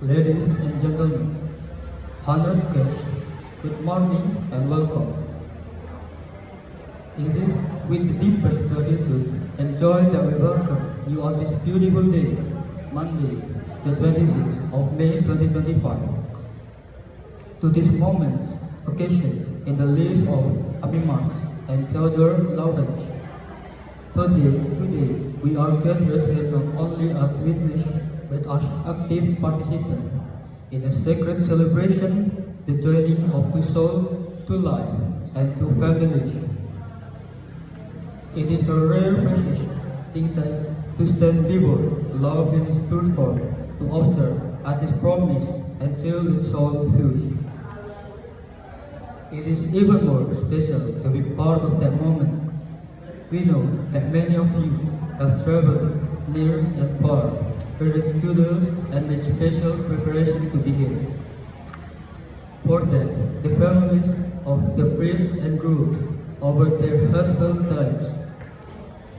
Ladies and gentlemen, honored guests, good morning and welcome. It is with the deepest gratitude and joy that we welcome you on this beautiful day, Monday, the 26th of May 2025, to this moment's occasion in the lives of Abi Marx and Theodore Lawrence. Today, we are gathered here not only as witness but as active participants in a sacred celebration, the joining of two souls to life and to families. It is a rare message thing that to stand before love in its pure form, to observe at His promise and seal with soul fuse. It is even more special to be part of that moment. We know that many of you have traveled near and far, with schedules and with special preparation to begin. For them, the families of the prince and groom over their heartfelt times.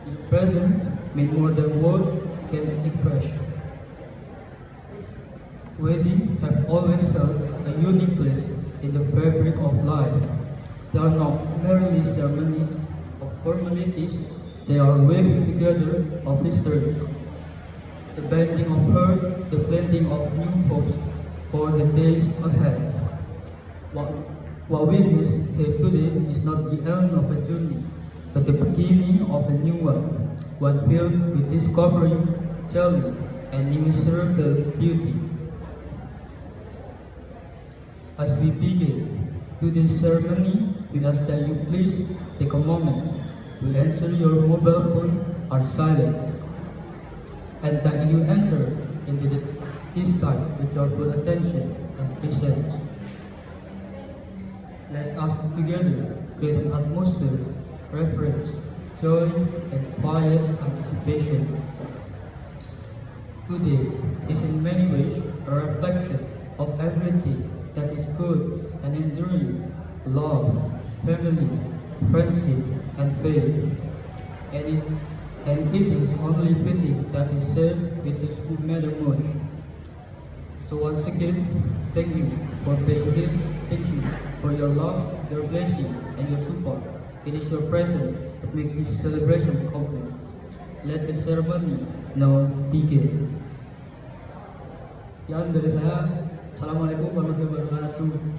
Your presence means more than words can express. Weddings have always held a unique place in the fabric of life. They are not merely ceremonies of formalities, they are weaving together of histories. The bending of heart, the planting of new hopes for the days ahead. What we witness here today is not the end of a journey, but the beginning of a new one filled with discovery, joy, and immeasurable beauty. As we begin today's ceremony, we ask that you please take a moment to answer your mobile phone or silence, and that you enter into this time with your full attention and patience. Let us together create an atmosphere, reverence, joy, and quiet anticipation. Today is in many ways a reflection of everything that is good and enduring, love, family, friendship, and faith. And it is only fitting that is said with those who matter most. So once again, thank you for being here. Thank you for your love, your blessing, and your support. It is your presence that makes this celebration complete. Let the ceremony now begin. Sekian dari saya. Assalamualaikum warahmatullahi wabarakatuh.